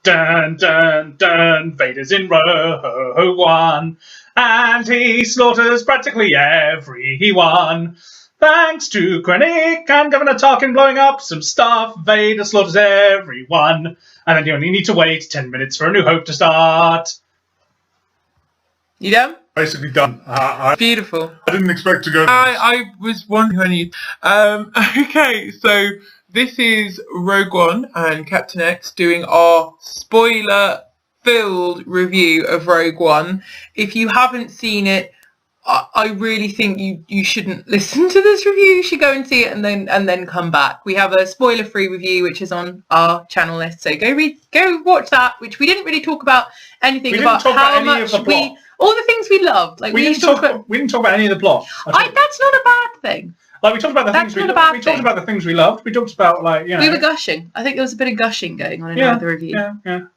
Dun, dun, dun, Vader's in Rogue One, and he slaughters practically everyone. Thanks to Krennic and Governor Tarkin blowing up some stuff, Vader slaughters everyone. And then you only need to wait 10 minutes for A New Hope to start. You done? Basically done. Beautiful. I didn't expect to go. I was wondering. Okay, so this is Rogue One and Captain X doing our spoiler-filled review of Rogue One. If you haven't seen it, I really think you shouldn't listen to this review. You should go and see it and then come back. We have a spoiler-free review which is on our channel list, so go watch that. Which we didn't really talk about anything about how much we all the things we loved. Like we didn't talk about any of the plot. That's not a bad thing. Like we talked about the things we talked about the things we loved. We talked about we were gushing. I think there was a bit of gushing going on in one of the reviews. Yeah.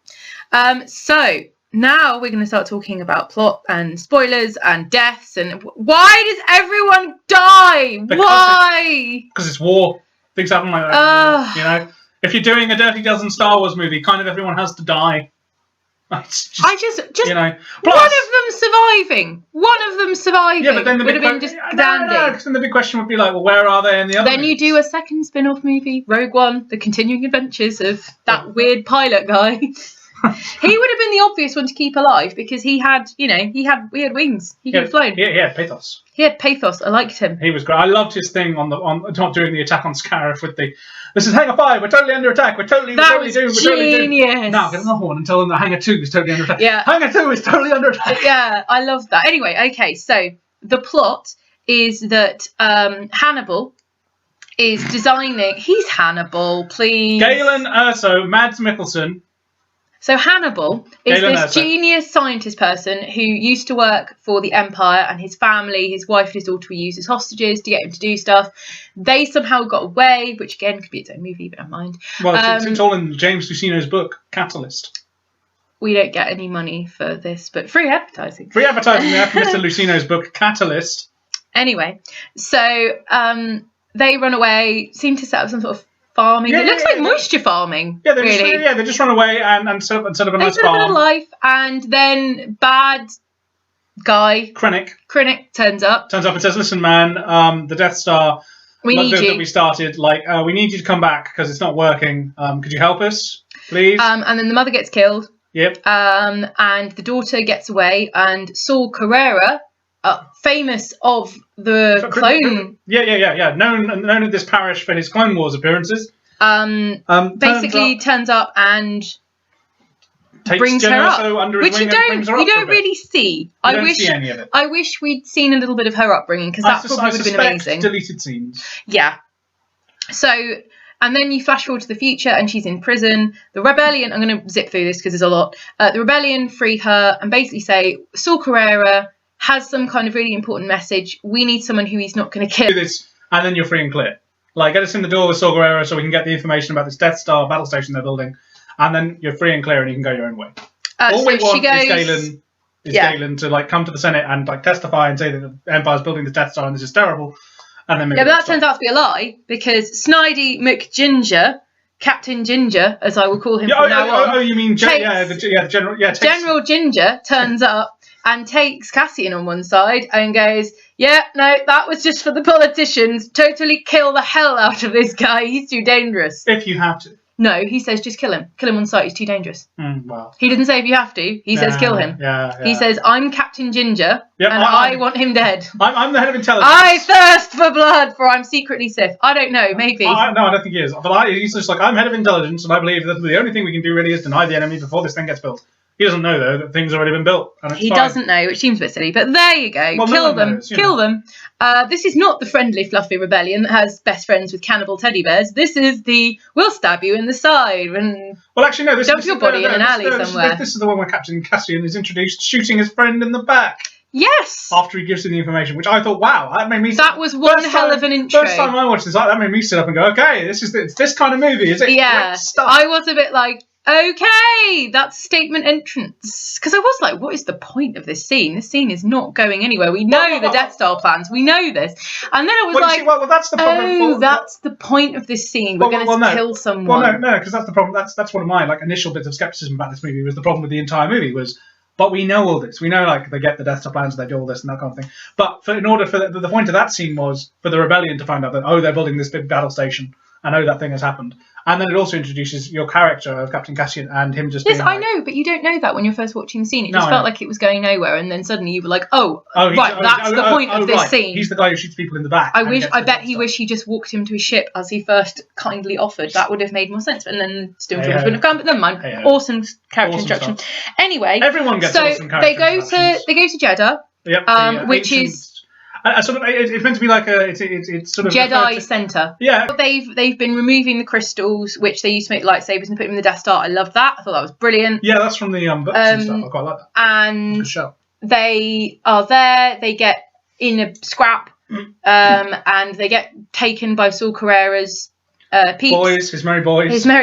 So now we're going to start talking about plot and spoilers and deaths and why does everyone die? Why? Because it's war. Things happen like that. If you're doing a Dirty Dozen Star Wars movie, kind of everyone has to die. Just one of them surviving. Yeah, but then would have been just dandy. Because then the big question would be like, well, where are they in the other? Then you do a second spin-off movie, Rogue One: The Continuing Adventures of that weird pilot guy. He would have been the obvious one to keep alive because he had wings. He could have flown. Yeah, he had pathos. He had pathos. I liked him. He was great. I loved his thing on not doing the attack on Scarif with the. This is Hangar 5. We're totally under attack. We're totally genius. Now get on the horn and tell them that Hangar 2 is totally under attack. Yeah. Hangar 2 is totally under attack. Yeah, I love that. Anyway, okay, so the plot is that Hannibal is designing. He's Hannibal, please. Galen Erso, Mads Mikkelsen. So Hannibal is this genius scientist person who used to work for the Empire, and his family, his wife and his daughter, were used as hostages to get him to do stuff. They somehow got away, which again could be its own movie, but never mind. Well, it's all in James Luceno's book, Catalyst. We don't get any money for this, but free advertising. Free advertising there from Mr. Luceno's book, Catalyst. Anyway, so they run away, seem to set up some sort of farming. It looks like moisture farming. Yeah, they just run away and set up a nice farm. They set up a life, and then bad guy Krennic turns up and says, "Listen, man, the Death Star we need you. That we started. We need you to come back because it's not working. Could you help us, please?" And then the mother gets killed. Yep. And the daughter gets away, and Saul Carrera, famous of the clone. Yeah. Known in this parish for his Clone Wars appearances. Basically turns up and brings her up, which you don't really see. I wish we'd seen a little bit of her upbringing because that probably would have been amazing. Deleted scenes. Yeah. So, and then you flash forward to the future, and she's in prison. The rebellion. I'm going to zip through this because there's a lot. The rebellion free her and basically say Saul Carrera has some kind of really important message. We need someone who he's not going to kill. Do this, and then you're free and clear. Get us in the door with Saw Gerrera so we can get the information about this Death Star battle station they're building, and then you're free and clear and you can go your own way. All we want is Galen to come to the Senate and testify and say that the Empire's building the Death Star and this is terrible. And then but that turns out to be a lie because Snidey McGinger, Captain Ginger, as I will call him from now on. Oh, you mean the general? Yeah, General Ginger turns up and takes Cassian on one side and goes, "Yeah, no, that was just for the politicians. Totally kill the hell out of this guy. He's too dangerous." If you have to. No, he says just kill him. Kill him on sight. He's too dangerous. Well. He didn't say if you have to. He says kill him. Yeah. He says, "I'm Captain Ginger, and I want him dead. I'm the head of intelligence. I thirst for blood, for I'm secretly Sith." I don't know, maybe. No, I don't think he is. But he's just I'm head of intelligence, and I believe that the only thing we can do really is deny the enemy before this thing gets built. He doesn't know, though, that things have already been built. And he doesn't know, which seems a bit silly. But there you go. Well, kill them. Kill them. This is not the friendly, fluffy rebellion that has best friends with cannibal teddy bears. This is the we'll stab you in the side and dump your body in an alley somewhere. This is the one where Captain Cassian is introduced shooting his friend in the back. Yes. After he gives him the information, which I thought, wow, that made me. That was one hell of an intro. First time I watched this, that made me sit up and go, okay, this is this kind of movie, is it? Yeah. I was a bit like, okay, that's statement entrance. Because I was like, what is the point of this scene? This scene is not going anywhere. We know the Death Star plans. We know this. And then I was that's the problem. That's the point of this scene. We're going to kill someone. Well, no, because that's the problem. That's one of my initial bits of skepticism about this movie. Was the problem with the entire movie was, but we know all this. We know they get the Death Star plans, they do all this and that kind of thing. But in order for the point of that scene was for the rebellion to find out that they're building this big battle station. I know that thing has happened. And then it also introduces your character of Captain Cassian and him just being I know, but you don't know that when you're first watching the scene. It just felt like it was going nowhere, and then suddenly you were like, that's the point of this scene. He's the guy who shoots people in the back. I bet he wished he just walked him to his ship as he first kindly offered. That would have made more sense. And then Stormtroopers wouldn't have come, but never mind. Awesome character introduction. Stuff. Anyway, everyone gets awesome character introductions. They go to Jeddah, which is... it's meant to be like it's sort of Jedi Center. Yeah, they've been removing the crystals, which they used to make lightsabers, and put them in the Death Star. I love that. I thought that was brilliant. Yeah, that's from the books and stuff. I quite like that. And good show. They are there. They get in a scrap, and they get taken by Saul Carrera's peeps. His merry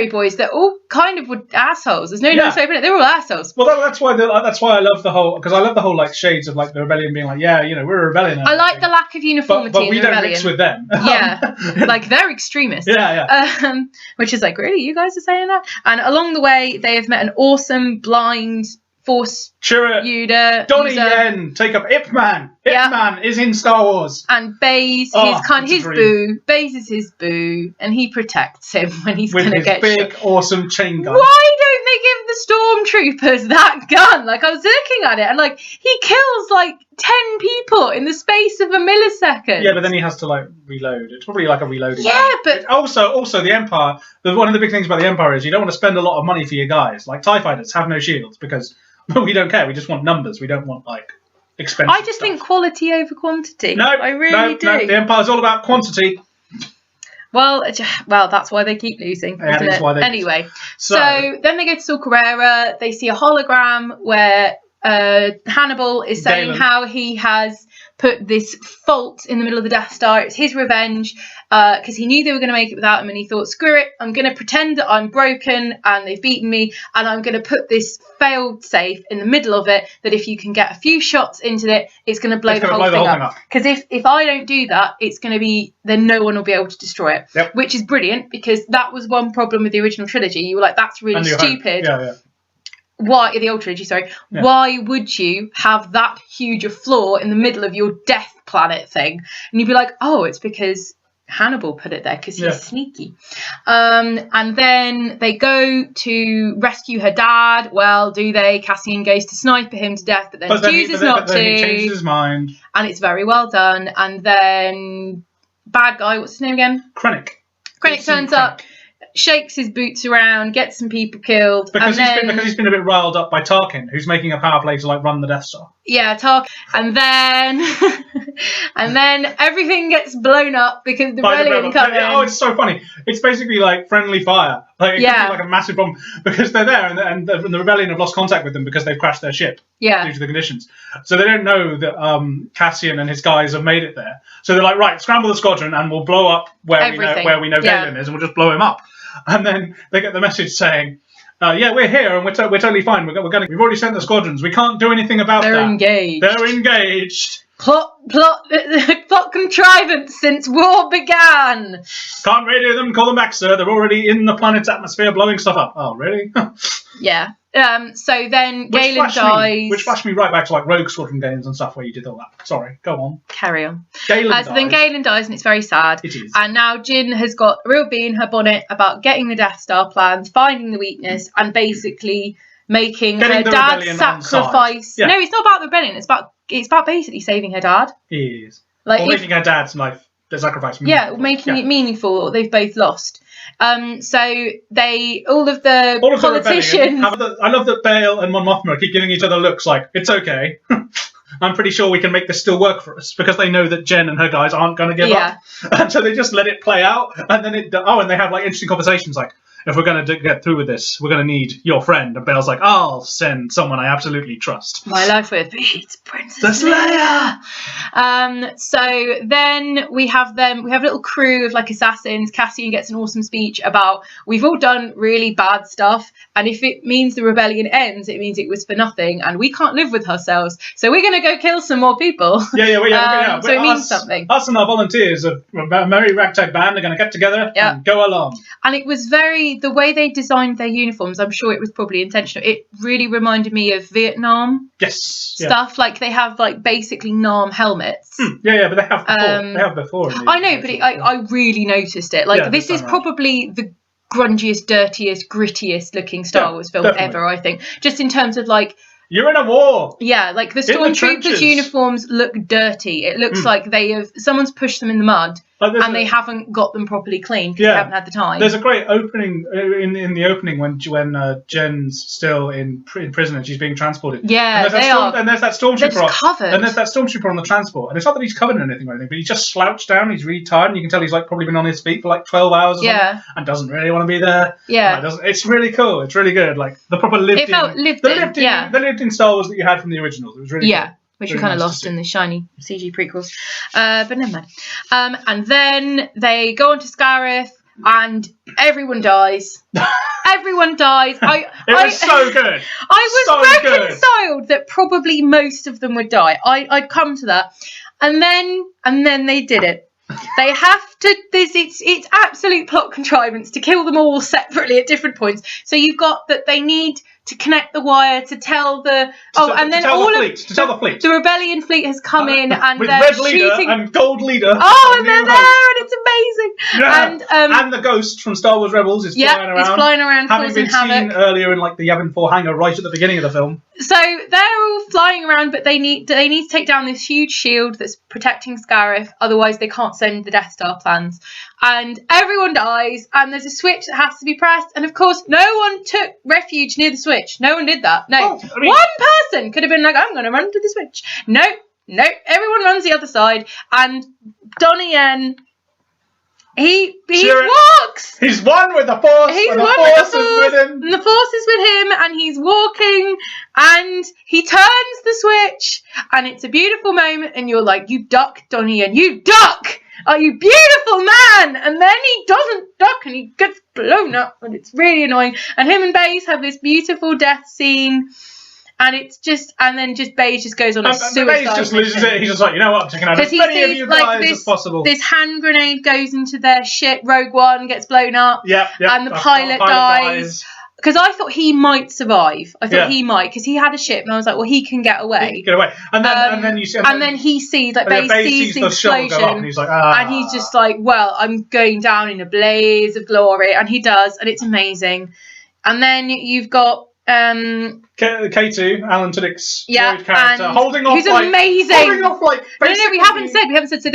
boys. They're all kind of assholes. There's no nice way to put it. They're all assholes. Well, that's why I love the whole shades of the rebellion being we're a rebellion. I like the lack of uniformity but in we the don't rebellion. mix with them. They're extremists. Which is really, you guys are saying that? And along the way, they have met an awesome blind Force user. Donnie Yen, take up Ip Man. Ip Man is in Star Wars. And Baze, his boo. Baze is his boo, and he protects him when he's going to get big, awesome chain gun. Why don't they give the stormtroopers that gun? I was looking at it, and he kills 10 people in the space of a millisecond. Yeah, but then he has to reload. It's probably a reloading. Yeah, but also the Empire. One of the big things about the Empire is you don't want to spend a lot of money for your guys. TIE fighters have no shields because we don't care. We just want numbers. We don't want expensive. I just think quality over quantity. No, I really do. No, the Empire's all about quantity. Well, that's why they keep losing, isn't it? Anyway, so then they go to Saul Carrera. They see a hologram where Hannibal is saying how he has put this fault in the middle of the Death Star. It's his revenge because he knew they were going to make it without him, and he thought, screw it, I'm going to pretend that I'm broken and they've beaten me, and I'm going to put this failed safe in the middle of it, that if you can get a few shots into it, it's going to blow the whole thing up. Because if I don't do that, it's going to be, then no one will be able to destroy it, which is brilliant, because that was one problem with the original trilogy. You were like, that's really stupid. Why the old trilogy? Sorry. Yeah. Why would you have that huge a flaw in the middle of your death planet thing? And you'd be like, oh, it's because Hannibal put it there because he's sneaky. And then they go to rescue her dad. Well, do they? Cassian goes to sniper him to death, but then chooses not to. He changes his mind, and it's very well done. And then bad guy, what's his name again? Krennic turns up. Shakes his boots around, gets some people killed, because he's been a bit riled up by Tarkin, who's making a power play to run the Death Star. Yeah, and then everything gets blown up because the rebellion come in. Oh, it's so funny. It's basically friendly fire. It could be a massive bomb because they're there, and the rebellion have lost contact with them because they've crashed their ship due to the conditions. So they don't know that Cassian and his guys have made it there. So they're like, right, scramble the squadron and we'll blow up where we know Galen is, and we'll just blow him up. And then they get the message saying, we're here and we're totally fine. We've already sent the squadrons. We can't do anything about that. They're engaged. Plot contrivance since war began. Can't radio them, call them back, sir. They're already in the planet's atmosphere blowing stuff up. Oh, really? Yeah. So then Galen dies. Which flashed me right back to Rogue Squadron games and stuff where you did all that. Sorry, go on. Carry on. Galen dies. So then Galen dies, and it's very sad. It is. And now Jyn has got a real bee in her bonnet about getting the Death Star plans, finding the weakness, and basically making her dad's sacrifice. Yeah. No, it's not about the rebellion. It's about basically saving her dad. It is. Or making her dad's life, their sacrifice. Making it meaningful. They've both lost. So all of the politicians. I love that Bale and Mon Mothma keep giving each other looks like, it's okay. I'm pretty sure we can make this still work for us, because they know that Jen and her guys aren't going to give up. And so they just let it play out, and then and they have interesting conversations if we're going to get through with this, we're going to need your friend. And Bale's like, I'll send someone I absolutely trust. My life with it's Princess Leia. So then we have a little crew of like assassins. Cassian gets an awesome speech about we've all done really bad stuff, and if it means the rebellion ends, it means it was for nothing, and we can't live with ourselves. So we're going to go kill some more people. Yeah. So it means something. Us and our volunteers of a merry ragtag band are going to get together and go along. And it was the way they designed their uniforms, I'm sure it was probably intentional. It really reminded me of Vietnam stuff. Like they have like basically NAM helmets. Yeah, but they have before. They have before. I know, but I really noticed it. Like this is probably the grungiest, dirtiest, grittiest looking Star Wars film ever, I think. Just in terms of like, you're in a war. Yeah, like the Stormtroopers' uniforms look dirty. It looks like someone's pushed them in the mud and they haven't got them properly cleaned because they haven't had the time. There's a great opening in the opening when Jen's still in prison and she's being transported. Yeah, and there's that stormtrooper. Covered. And there's that stormtrooper on the transport. And it's not that he's covered in anything or anything, but he's just slouched down. He's really tired, and you can tell he's like probably been on his feet for like 12 hours or something, and doesn't really want to be there. Yeah, it's really cool. It's really good. Like the proper lived in Star Wars that you had from the originals. It was really cool. Which we kind of lost in the shiny CG prequels. But never mind. And then they go on to Scarif and everyone dies. Everyone dies. It was so good. I was reconciled that probably most of them would die. I'd come to that. And then they did it. They have to. It's absolute plot contrivance to kill them all separately at different points. So you've got that they need to connect the wire to tell the the fleet. The rebellion fleet has come in and with they're red shooting leader and gold leader. And they're there and it's amazing. Yeah. And the ghost from Star Wars Rebels is flying around. He's flying around, having been seen earlier in like the Yavin 4 hangar right at the beginning of the film. So they're all flying around, but they need to take down this huge shield that's protecting Scarif. Otherwise, they can't send the Death Star plans. And everyone dies, and there's a switch that has to be pressed. And of course, no one took refuge near the switch. No one did that. No, one person could have been like, "I'm going to run to the switch." No, everyone runs the other side, and Donnie Yen. He walks. He's one with the Force. He's and one the with the Force is with him. And the Force is with him, and he's walking, and he turns the switch, and it's a beautiful moment, and you're like, you duck, Donnie, and you duck. Oh, you beautiful man! And then he doesn't duck, and he gets blown up, and it's really annoying. And him and Baze have this beautiful death scene. And it's just, and then Baze just goes on a suicide mission. Baze just loses it. He's just like, you know what, I'm taking out as many of you guys as possible. This hand grenade goes into their ship. Rogue One gets blown up. And the pilot dies. Because I thought he might survive. I thought he might, because he had a ship, and I was like, well, he can get away. And then you see, and then he sees, like, Baze sees the explosion, go up, and he's like, and he's just like, well, I'm going down in a blaze of glory, and he does, and it's amazing. And then you've got K2, Alan Tudyk's character, holding off. Who's amazing. No, we haven't said. So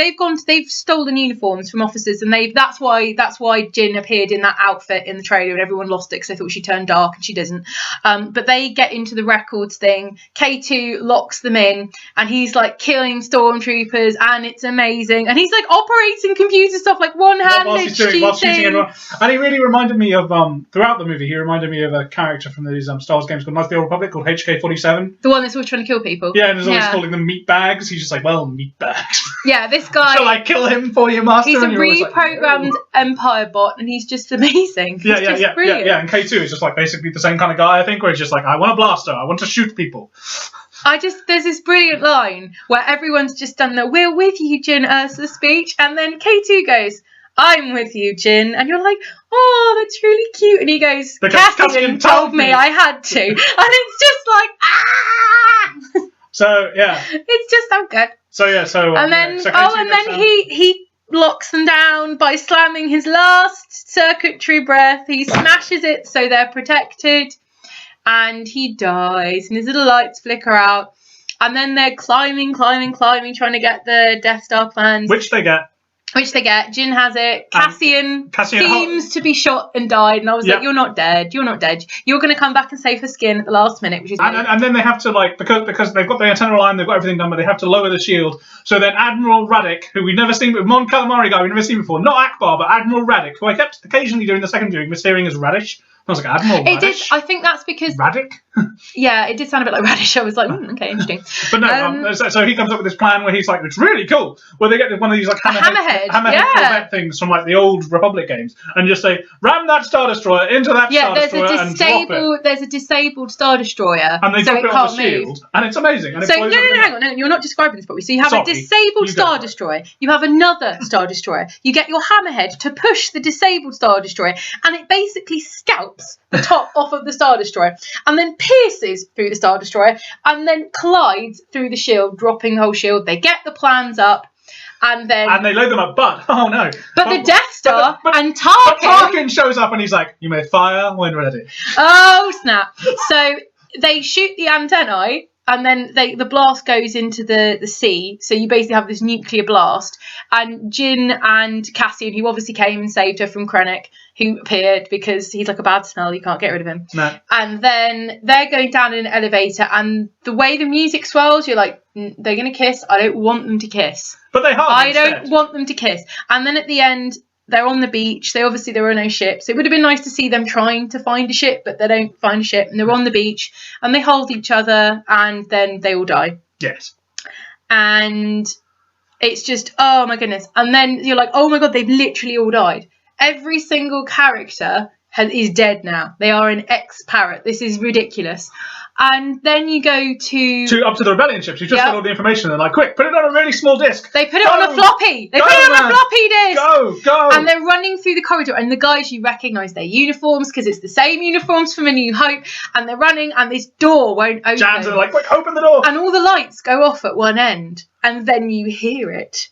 they've stolen uniforms from officers, and that's why Jyn appeared in that outfit in the trailer, and everyone lost it because they thought she turned dark, and she doesn't. But they get into the records thing. K2 locks them in, and he's like killing stormtroopers, and it's amazing. And he's like operating computer stuff like one-handed shooting. Everyone. And he really reminded me of throughout the movie. He reminded me of a character from these Star Wars games called Knights of the Old Republic called HK-47. The one that's always trying to kill people. Yeah, and he's always calling them meat bags. He's just like, well, meat bags. Yeah, this guy. Shall I kill him for you, Master? He's a reprogrammed Empire bot, and he's just amazing. Brilliant. Yeah. And K2 is just like basically the same kind of guy, I think, where he's just like, I want a blaster. I want to shoot people. There's this brilliant line where everyone's just done the "We're with you, Jyn Ersa" speech, and then K2 goes, "I'm with you, Jyn," and you're like, "Oh, that's really cute." And he goes, "Cassian told me I had to," and it's just like, ah. So yeah, it's just so good. And then he locks them down by slamming his last circuitry breath. He smashes it so they're protected, and he dies, and his little lights flicker out. And then they're climbing, trying to get the Death Star plans, which they get. Which they get. Jin has it. Cassian seems to be shot and died. And I was like, you're not dead. You're not dead. You're going to come back and save her skin at the last minute, which is and then they have to, like, because they've got the antenna line, they've got everything done, but they have to lower the shield. So then Admiral Raddick, who we've never seen, Mon Calamari guy we've never seen before, not Akbar, but Admiral Raddick, who I kept occasionally during the second viewing mishearing as Radish. I was like, Admiral Radish? I think that's because... Raddick? Yeah, it did sound a bit like Radish. I was like, okay, interesting. But no, so he comes up with this plan where he's like, it's really cool. Where they get one of these like hammerhead Corvette things from like the old Republic games, and just say, ram that Star Destroyer into that Star Destroyer and drop it. There's a disabled Star Destroyer, and they so drop it on the shield, and it's amazing. And so hang on, you're not describing this properly. So you have a disabled Star Destroyer, you have another Star Destroyer, you get your hammerhead to push the disabled Star Destroyer, and it basically scalps the top off of the Star Destroyer, and then pierces through the Star Destroyer, and then collides through the shield, dropping the whole shield. They get the plans up, and they load them up, but the Death Star and Tarkin shows up, and he's like, you may fire when ready. Oh snap. So they shoot the antennae, and then the blast goes into the sea. So you basically have this nuclear blast. And Jin and Cassian, who obviously came and saved her from Krennic, who appeared because he's like a bad smell, you can't get rid of him. No. And then they're going down in an elevator, and the way the music swells, you're like, they're going to kiss. I don't want them to kiss. But they have. I don't want them to kiss. And then at the end, they're on the beach. There were no ships. It would have been nice to see them trying to find a ship, but they don't find a ship. And they're on the beach, and they hold each other, and then they all die. Yes. And it's just, oh my goodness. And then you're like, oh my God, they've literally all died. Every single character is dead now. They are an ex-parrot. This is ridiculous. And then you go up to the rebellion ships. You just got all the information. They're like, quick, put it on a really small disc. They put it on a floppy. They put it on a floppy disk. Go. And they're running through the corridor. And the guys, you recognise their uniforms because it's the same uniforms from A New Hope. And they're running, and this door won't open. Jans are like, quick, open the door. And all the lights go off at one end. And then you hear it.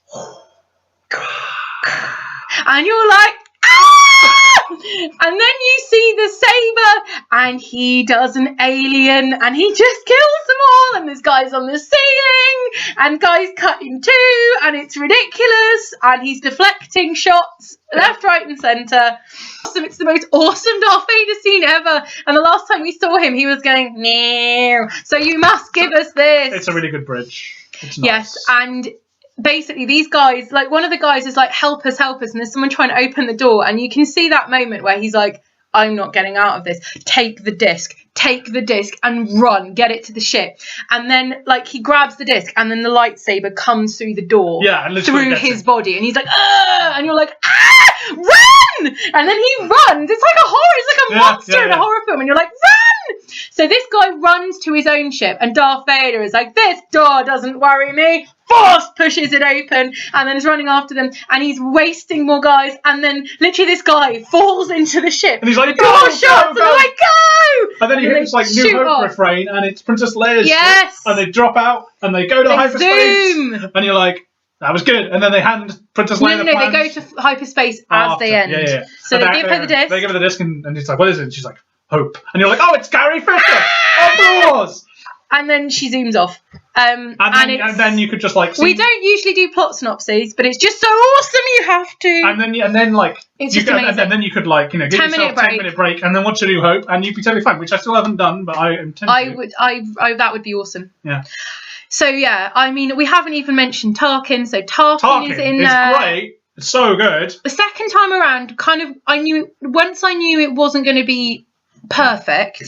And you're like, and then you see the saber, and he does an alien, and he just kills them all, and there's guys on the ceiling, and guys cut in two, and it's ridiculous, and he's deflecting shots left, right, and centre. Awesome. It's the most awesome Darth Vader scene ever, and the last time we saw him, he was going, no. So you must give us this. It's a really good bridge. It's nice. Yes, and basically these guys, like one of the guys is like, help us, and there's someone trying to open the door, and you can see that moment where he's like, I'm not getting out of this. Take the disc and run, get it to the ship. And then like he grabs the disc, and then the lightsaber comes through the door, and through his body, and he's like, and you're like, run! And then he runs. It's like a horror, it's like a monster in a horror film, and you're like, run! So this guy runs to his own ship, and Darth Vader is like, this door doesn't worry me. Force pushes it open, and then is running after them, and he's wasting more guys, and then literally this guy falls into the ship, and he's like, the door shuts, and they're like, go! And then you hear this like New Hope refrain, and it's Princess Leia's ship, and they drop out, and they go to hyperspace, and you're like, that was good. And then they hand Princess Leia the plans. They go to hyperspace as they end. Yeah. So they give her the disc. They give her the disc, and it's like, what is it? And she's like, hope. And you're like, oh, it's Carrie Fisher, of course. And then she zooms off. And then you could just like see... We don't usually do plot synopses, but it's just so awesome you have to. And then like it's just amazing. And then you could like, give yourself a 10-minute break, and then watch A New Hope, and you'd be totally fine, which I still haven't done, but I intend to. That would be awesome. Yeah. So yeah, I mean, we haven't even mentioned Tarkin. So Tarkin is in there. It's great. It's so good. The second time around, once I knew it wasn't going to be perfect.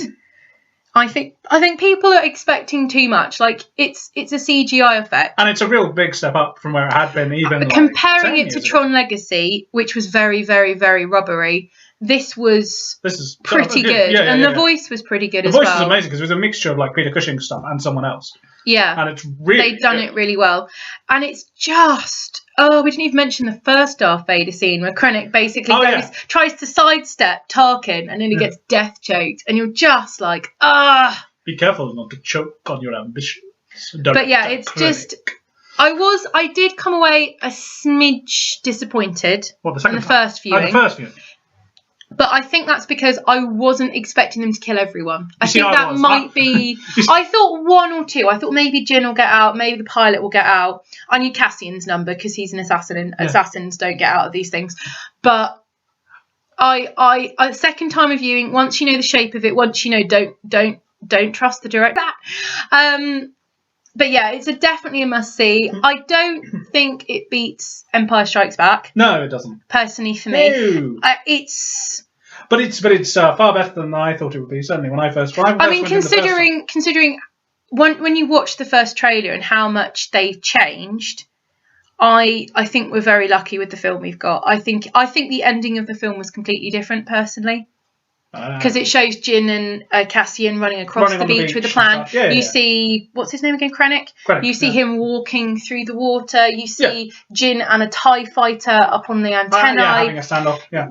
I think people are expecting too much. Like it's a CGI effect, and it's a real big step up from where it had been. Even comparing it to Tron Legacy, which was very, very, very rubbery. This is pretty good, and the voice was pretty good as well. The voice is amazing because it was a mixture of like Peter Cushing stuff and someone else. Yeah, and it's really they've done it really well, and it's just. Oh, we didn't even mention the first Darth Vader scene where Krennic basically tries to sidestep Tarkin and then he gets death choked, and you're just like, Be careful not to choke on your ambitions. But yeah, it's Krennic. Just. I did come away a smidge disappointed. What, the second in the first viewing. The first viewing. But I think that's because I wasn't expecting them to kill everyone. I see, think that might be... I thought one or two. I thought maybe Jin will get out. Maybe the pilot will get out. I knew Cassian's number because he's an assassin and assassins don't get out of these things. But I second time of viewing, once you know the shape of it, once you know, don't trust the director. But yeah, it's definitely a must-see. I don't think it beats Empire Strikes Back. No, it doesn't. Personally, for me, no. But it's far better than I thought it would be. Certainly, when I first. I mean, considering when you watch the first trailer and how much they've changed, I think we're very lucky with the film we've got. I think the ending of the film was completely different, personally. Because it shows Jin and Cassian running across the beach with a plan. You see, what's his name again? Krennic. You see him walking through the water. You see Jin and a TIE fighter up on the antennae. Having a standoff. Yeah.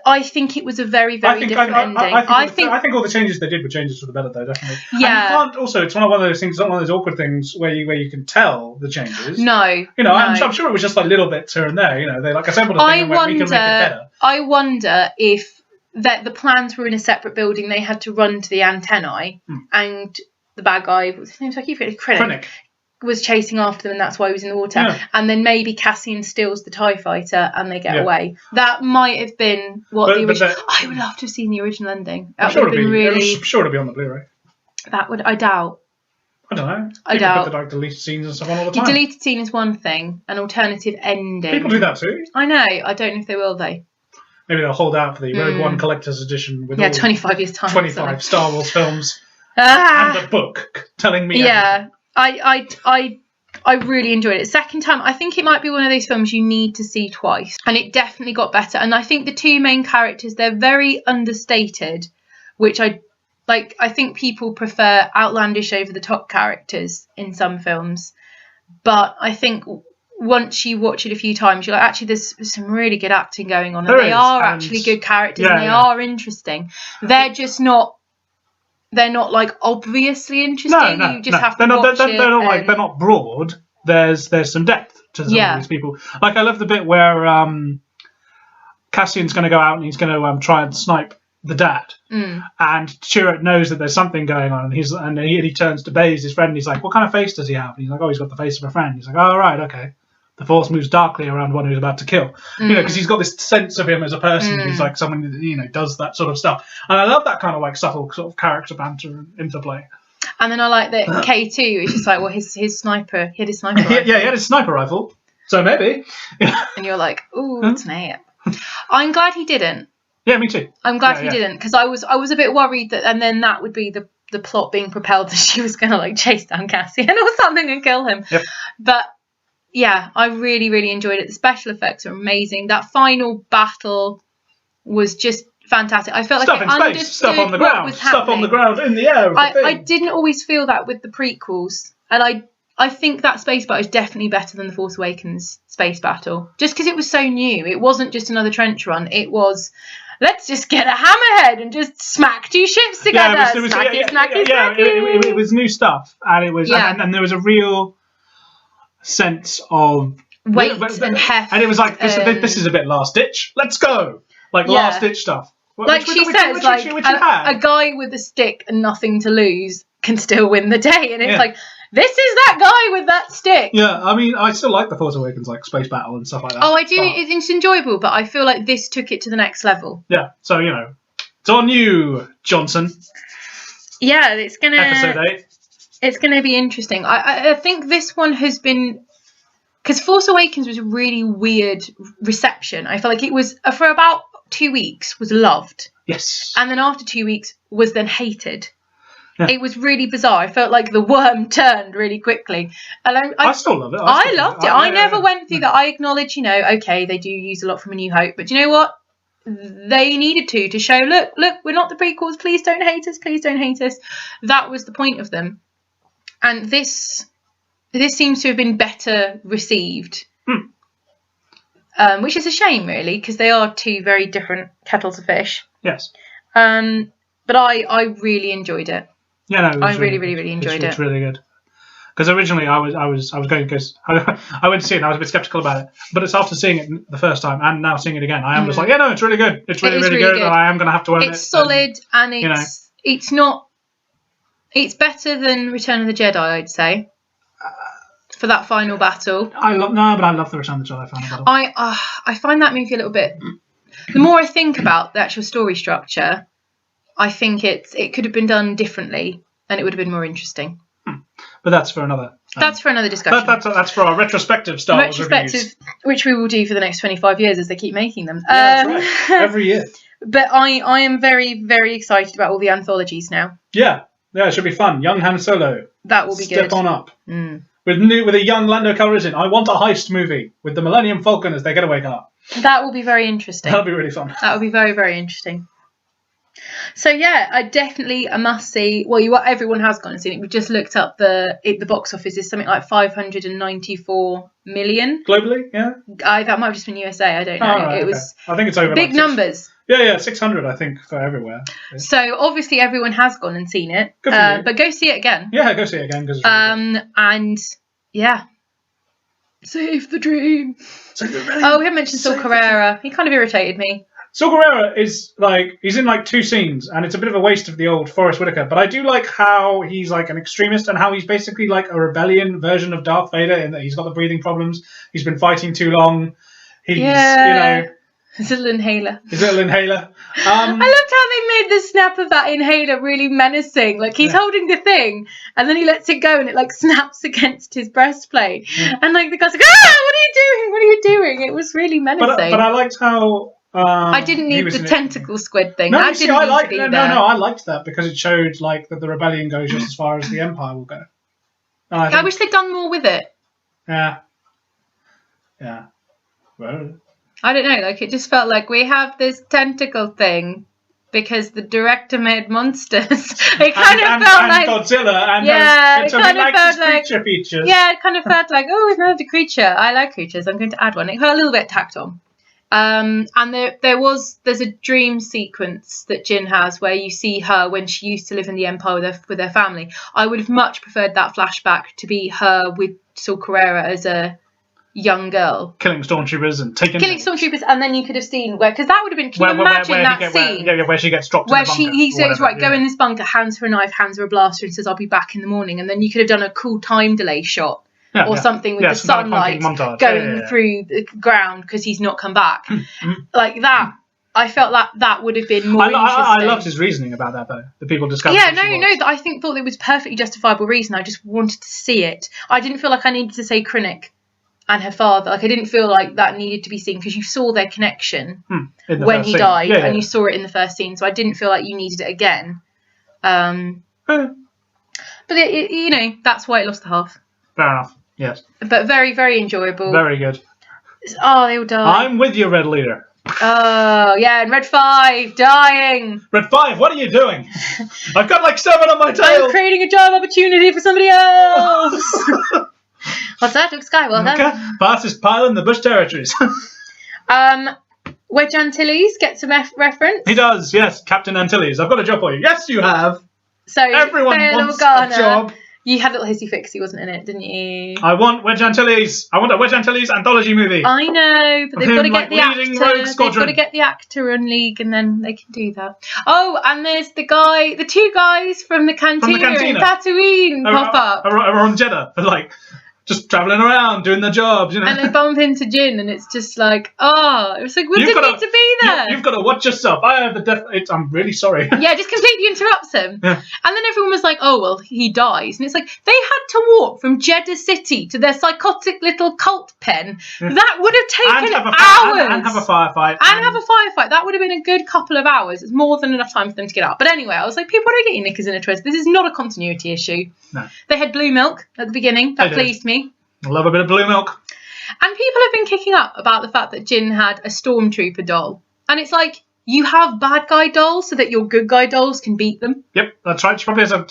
I think it was a very, very different ending. I think all the changes they did were changes for the better, though, definitely. Yeah. And you can't also. It's one of those things. It's not one of those awkward things where you can tell the changes. No. I'm sure it was just like little bits here and there. They like assembled a thing and went, we can make it better. I wonder if that the plans were in a separate building. They had to run to the antennae, and the bad guy, what's his name? I keep forgetting. Krennic was chasing after them, and that's why he was in the water. Yeah. And then maybe Cassian steals the TIE fighter, and they get away. That might have been what the original. I would love to have seen the original ending. That would have been really. I'm sure it'd be on the Blu-ray. That would. I doubt. I don't know. I doubt. Put the deleted scenes and stuff on all the time. The deleted scene is one thing. An alternative ending. People do that too. I know. I don't know if they will though. Maybe they'll hold out for the Rogue One Collector's Edition with 25 years time. 25 Star Wars films and a book telling me. Yeah, I really enjoyed it. Second time, I think it might be one of those films you need to see twice, and it definitely got better. And I think the two main characters, they're very understated, which I like. I think people prefer outlandish, over the top characters in some films, but I think once you watch it a few times, you're like, actually, there's some really good acting going on. And they are actually good characters, and they are interesting. They're just not. They're not like obviously interesting. You just have to watch it. They're not broad. There's some depth to some of these people. Like, I love the bit where Cassian's going to go out and he's going to try and snipe the dad, and Chirrut knows that there's something going on, and he turns to Baze, his friend, and he's like, what kind of face does he have? And he's like, oh, he's got the face of a friend. He's like, oh, right, okay. The Force moves darkly around one who's about to kill. Because he's got this sense of him as a person who's like someone who does that sort of stuff. And I love that kind of like subtle sort of character banter and interplay. And then I like that K2 is just like, well, his sniper, he had his sniper rifle. Yeah, he had his sniper rifle. So maybe. And you're like, ooh, that's an I'm glad he didn't. Yeah, me too. I'm glad he didn't, because I was a bit worried that, and then that would be the plot being propelled that she was going to like chase down Cassian or something and kill him. Yep. But yeah, I really, really enjoyed it. The special effects are amazing. That final battle was just fantastic. I felt stuff like I understood stuff on the ground, stuff on the ground, in the air. I didn't always feel that with the prequels, and I think that space battle is definitely better than the Force Awakens space battle, just because it was so new. It wasn't just another trench run. It was, let's just get a hammerhead and just smack two ships together. It was new stuff, and it was, and there was a real sense of weight and heft, and it was like, this is a bit last ditch. Let's go, last ditch stuff. Like she says, a guy with a stick and nothing to lose can still win the day, and it's like, this is that guy with that stick. Yeah, I mean, I still like the Force Awakens, like space battle and stuff like that. Oh, I do. It's enjoyable, but I feel like this took it to the next level. Yeah, so it's on you, Johnson. Yeah, it's gonna episode 8. It's gonna be interesting. I think this one has been, because Force Awakens was a really weird reception. I feel like it was for about 2 weeks was loved. Yes. And then after 2 weeks was then hated. Yeah. It was really bizarre. I felt like the worm turned really quickly. And I still love it. I loved it. I never went through that. I acknowledge, okay, they do use a lot from A New Hope, but you know what? They needed to show, look, we're not the prequels. Please don't hate us. Please don't hate us. That was the point of them. And this seems to have been better received, which is a shame, really, because they are two very different kettles of fish. Yes. But I really enjoyed it. Yeah, no, I really enjoyed it. It's really good. Because originally I was going because I went to see it and I was a bit skeptical about it, but it's after seeing it the first time and now seeing it again, I am just like, yeah, no, it's really good. It's really good, and I am going to have to own it. It's solid, and it's not. It's better than Return of the Jedi, I'd say, for that final battle. I love the Return of the Jedi final battle. I find that movie a little bit. The more I think about the actual story structure, I think it could have been done differently, and it would have been more interesting. But that's for another. That's for another discussion. That's for our retrospective Star Wars reviews, which we will do for the next 25 years as they keep making them. Yeah, that's right. Every year. But I am very, very excited about all the anthologies now. Yeah, it should be fun. Young Han Solo. That will be good. Step on up. With a young Lando Calrissian. I want a heist movie with the Millennium Falcon as their getaway car. That will be very interesting. That'll be really fun. That will be very, very interesting. So yeah, I definitely a must see. Well, everyone has gone and seen it. We just looked up the box office is something like 594 million globally. Yeah, that might have just been USA. I don't know. Right, it was. I think it's over big numbers. Yeah, 600 I think for everywhere. Yeah. So obviously everyone has gone and seen it. Good for you. But go see it again. Yeah, go see it again because. Really and yeah. Save the dream. Oh, we haven't mentioned Saw Gerrera. He kind of irritated me. Saw Gerrera is he's in 2 scenes, and it's a bit of a waste of the old Forrest Whitaker. But I do like how he's an extremist, and how he's basically a rebellion version of Darth Vader in that he's got the breathing problems. He's been fighting too long. He's his little inhaler. I loved how they made the snap of that inhaler really menacing. He's holding the thing, and then he lets it go, and it snaps against his breastplate. And the guy's like, "Ah, what are you doing? What are you doing?" It was really menacing. But I liked how. I didn't need the tentacle squid thing. No, I liked that because it showed that the rebellion goes just as far as the Empire will go. I wish they'd done more with it. Yeah. Well, I don't know. It just felt like we have this tentacle thing because the director made monsters. It kind of felt like Godzilla, and it kind of felt like creature features. Yeah, it kind of felt like we've added a creature. I like creatures. I'm going to add one. It felt a little bit tacked on. And there's a dream sequence that Jin has where you see her when she used to live in the Empire with her family. I would have much preferred that flashback to be her with Saw Gerrera as a young girl killing stormtroopers and stormtroopers, and then you could have seen because that would have been. Can you imagine that scene? Where she gets dropped. Where in the bunker, he says, "Right, go in this bunker." Hands her a knife, hands her a blaster, and says, "I'll be back in the morning." And then you could have done a cool time delay shot. Something with the sunlight going through the ground because he's not come back. Like that. I felt that would have been more interesting. I loved his reasoning about that, though. The people discussing. Yeah, I thought it was perfectly justifiable reason. I just wanted to see it. I didn't feel like I needed to say Krennic and her father. I didn't feel like that needed to be seen because you saw their connection when he died, and you saw it in the first scene. So I didn't feel like you needed it again. But that's why it lost the half. Fair enough. Yes. But very, very enjoyable. Very good. Oh, they all died. I'm with you, Red Leader. Oh, yeah, and Red 5, dying. Red 5, what are you doing? I've got 7 on my tail. I'm creating a job opportunity for somebody else. What's that, Luke Skywalker? Okay. Fastest pilot in the Bush Territories. Wedge Antilles gets a reference. He does, yes. Captain Antilles. I've got a job for you. Yes, you have. So everyone wants a job. You had a little hissy fixy, wasn't in it, didn't you? I want Wedge Antilles. I want a Wedge Antilles anthology movie. I know, but they've got to get the actor. They've got to get the actor on League, and then they can do that. Oh, and there's the 2 guys from the cantina in Tatooine pop up. Are on Jeddah, but just travelling around doing their jobs, And they bump into Jin, and it's just it was we didn't need to be there. You've got to watch yourself. I have I'm really sorry. Yeah, just completely interrupts him. Yeah. And then everyone was like, oh, well, he dies. And it's they had to walk from Jeddah City to their psychotic little cult pen. Yeah. That would have taken hours. And have a firefight. That would have been a good couple of hours. It's more than enough time for them to get out. But anyway, I was like, people don't get your knickers in a twist. This is not a continuity issue. No. They had blue milk at the beginning. That pleased me. I love a bit of blue milk. And people have been kicking up about the fact that Jin had a stormtrooper doll. And it's you have bad guy dolls so that your good guy dolls can beat them. Yep, that's right. She probably has a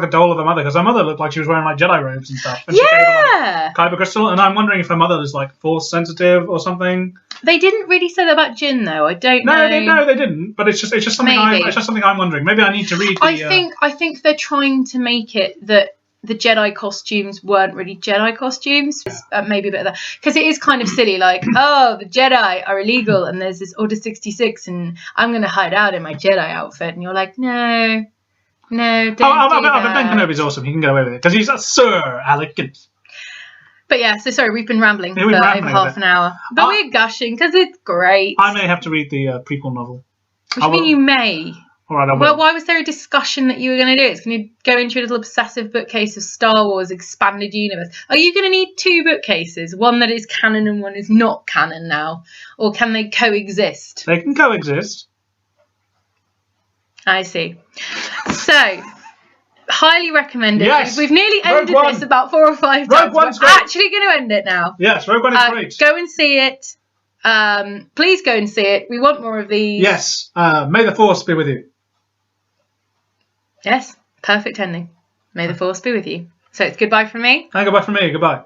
doll of her mother, because her mother looked like she was wearing Jedi robes and stuff. And yeah! She gave her, Kyber crystal, and I'm wondering if her mother is force sensitive or something. They didn't really say that about Jin, though. I don't know. No, they didn't. But it's just something I'm wondering. Maybe I need to read the... I think they're trying to make it that the Jedi costumes weren't really Jedi costumes. Maybe a bit of that, because it is kind of silly, like, oh, the Jedi are illegal and there's this Order 66 and I'm going to hide out in my Jedi outfit, and you're like, no, don't do that. Ben Kenobi's awesome. He can get away with it because he's a Sir Alec. But yeah, so sorry, we've been rambling for over half an hour, but we're gushing because it's great. I may have to read the prequel novel. What do you mean you may? All right, I will. Well, why was there a discussion that you were going to do it? It's going to go into your little obsessive bookcase of Star Wars Expanded Universe. Are you going to need 2 bookcases? One that is canon and one is not canon now? Or can they coexist? They can coexist. I see. So, highly recommended. Yes. We've nearly ended this about 4 or 5 times. We're actually going to end it now. Yes, Rogue One is great. Go and see it. Please go and see it. We want more of these. Yes. May the Force be with you. Yes, perfect ending. May the Force be with you. So it's goodbye from me. And goodbye from me. Goodbye.